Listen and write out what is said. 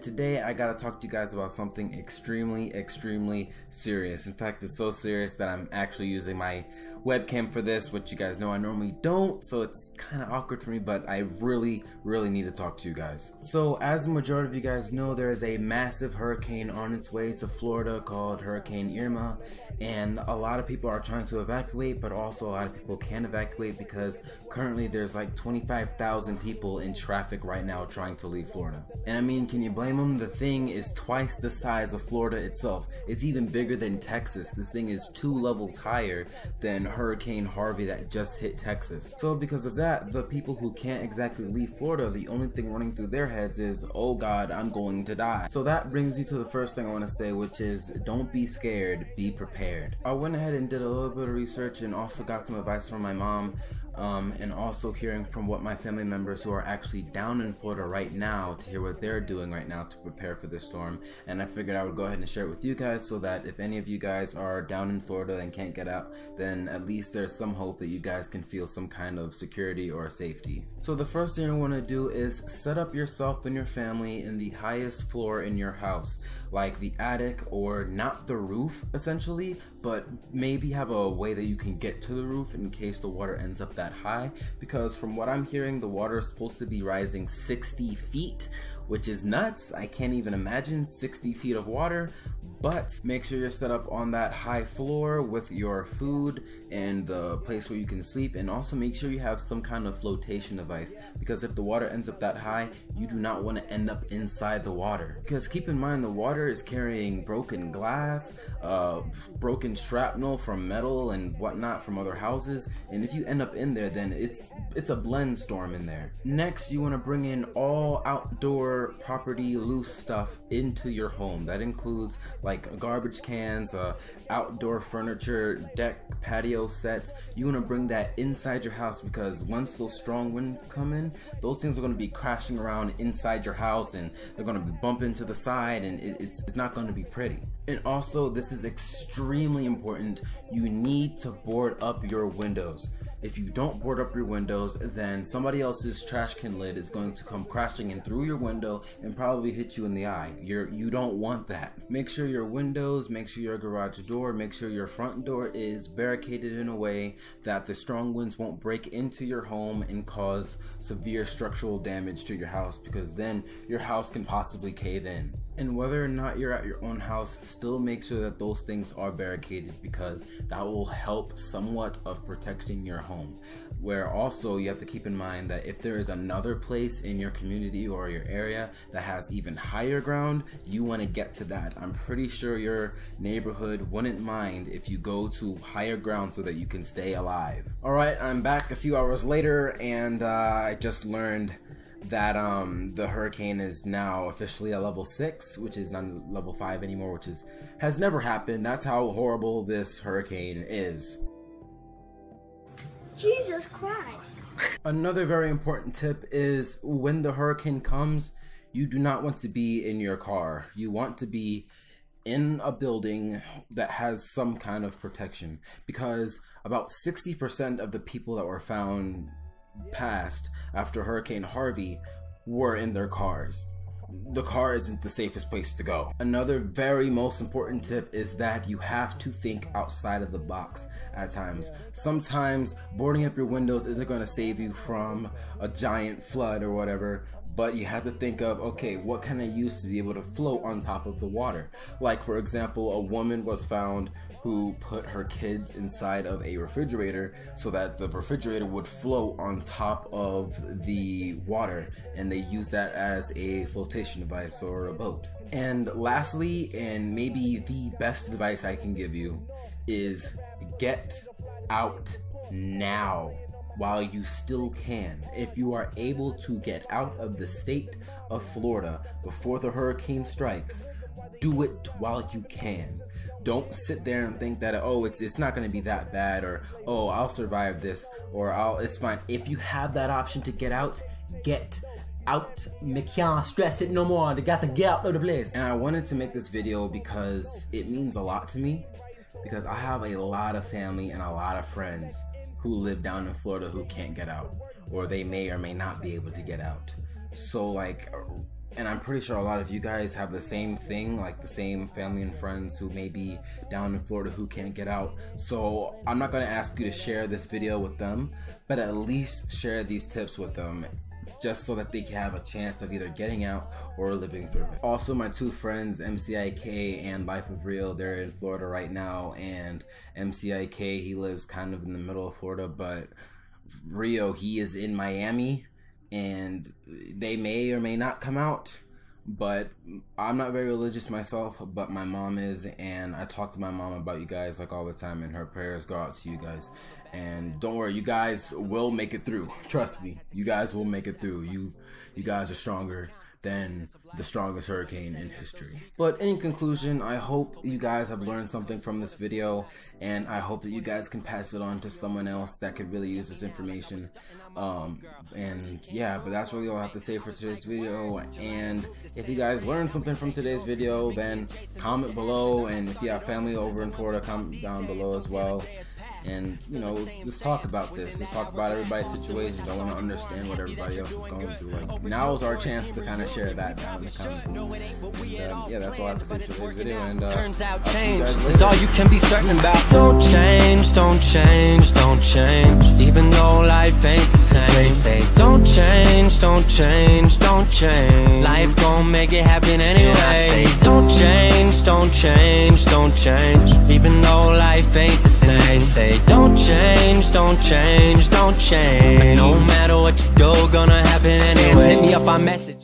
and today I gotta talk to you guys about something extremely serious. In fact, it's so serious that I'm actually using my webcam for this, which you guys know I normally don't, so it's kind of awkward for me, but I really need to talk to you guys. So as the majority of you guys know, there is a massive hurricane on its way to Florida called Hurricane Irma, and a lot of people are trying to evacuate, but also a lot of people can't evacuate because currently there's like 25,000 people in traffic right now trying to leave Florida. And I mean, can you blame them? The thing is twice the size of Florida itself. It's even bigger than Texas. This thing is 2 levels higher than Hurricane Harvey that just hit Texas. So because of that, the people who can't exactly leave Florida, the only thing running through their heads is, oh God, I'm going to die. So that brings me to the first thing I want to say, which is don't be scared, be prepared. I went ahead and did a little bit of research and also got some advice from my mom, and also hearing from what my family members who are actually down in Florida right now to hear what they're doing right now to prepare for this storm. And I figured I would go ahead and share it with you guys so that if any of you guys are down in Florida and can't get out, then at least there's some hope that you guys can feel some kind of security or safety. So the first thing you want to do is set up yourself and your family in the highest floor in your house, like the attic, or not the roof essentially, but maybe have a way that you can get to the roof in case the water ends up that high, because from what I'm hearing, the water is supposed to be rising 60 feet, which is nuts. I can't even imagine 60 feet of water. But make sure you're set up on that high floor with your food and the place where you can sleep, and also make sure you have some kind of flotation device, because if the water ends up that high, you do not want to end up inside the water. Because keep in mind, the water is carrying broken glass, broken shrapnel from metal and whatnot from other houses, and if you end up in there, then it's a blend storm in there. Next, you want to bring in all outdoor property loose stuff into your home. That includes like garbage cans, outdoor furniture, deck, patio sets. You want to bring that inside your house, because once those strong winds come in, those things are going to be crashing around inside your house, and they're going to be bumping to the side, and it's not going to be pretty. And also, this is extremely important, you need to board up your windows. If you don't board up your windows, then somebody else's trash can lid is going to come crashing in through your window and probably hit you in the eye. You don't want that. Make sure your windows, make sure your garage door, make sure your front door is barricaded in a way that the strong winds won't break into your home and cause severe structural damage to your house, because then your house can possibly cave in. And whether or not you're at your own house, still make sure that those things are barricaded, because that will help somewhat of protecting your home. Where also you have to keep in mind that if there is another place in your community or your area that has even higher ground, you want to get to that. I'm pretty sure your neighborhood wouldn't mind if you go to higher ground so that you can stay alive. Alright, I'm back a few hours later, and I just learned that the hurricane is now officially a level 6, which is not level 5 anymore, which has never happened. That's how horrible this hurricane is. Jesus Christ. Another very important tip is when the hurricane comes, you do not want to be in your car. You want to be in a building that has some kind of protection, because about 60% of the people that were found passed after Hurricane Harvey were in their cars. The car isn't the safest place to go. Another very most important tip is that you have to think outside of the box at times. Sometimes boarding up your windows isn't going to save you from a giant flood or whatever, but you have to think of, okay, what can I use to be able to float on top of the water? Like, for example, a woman was found who put her kids inside of a refrigerator so that the refrigerator would float on top of the water, and they use that as a flotation device or a boat. And lastly, and maybe the best advice I can give you, is get out now while you still can. If you are able to get out of the state of Florida before the hurricane strikes, do it while you can. Don't sit there and think that, oh, it's not going to be that bad, or oh, I'll survive this, or it's fine. If you have that option to get out, get out. Me can't stress it no more. They got to get out of the place. And I wanted to make this video because it means a lot to me, because I have a lot of family and a lot of friends who live down in Florida who can't get out, or they may or may not be able to get out. So like, And I'm pretty sure a lot of you guys have the same thing, like the same family and friends who may be down in Florida who can't get out. So I'm not going to ask you to share this video with them, but at least share these tips with them, just so that they can have a chance of either getting out or living through it. Also, my two friends, MCIK and Life of Real, they're in Florida right now, and MCIK, he lives kind of in the middle of Florida, but Rio, he is in Miami, and they may or may not come out. But I'm not very religious myself, but my mom is, and I talk to my mom about you guys like all the time, and her prayers go out to you guys. And don't worry, you guys will make it through. Trust me, you guys will make it through. You guys are stronger than the strongest hurricane in history. But in conclusion, I hope you guys have learned something from this video, and I hope that you guys can pass it on to someone else that could really use this information. And yeah, but that's really all I have to say for today's video. And if you guys learned something from today's video, then comment below, and if you have family over in Florida, comment down below as well. And you know, let's talk about this. Let's talk about everybody's situations. I want to understand what everybody else is going through. Like, now is our chance to kind of share that down in the comments. And yeah, that's all I have to say for today's video. And turns out change is all you can be certain about. Don't change, don't change, don't change. Even though life ain't the same. Say don't change, don't change, don't change. Life gon' make it happen anyway. And I say don't change, don't change, don't change. Even though life ain't the same. They say don't change, don't change, don't change. But no matter what you do, gonna happen anyway. Hit me up on message.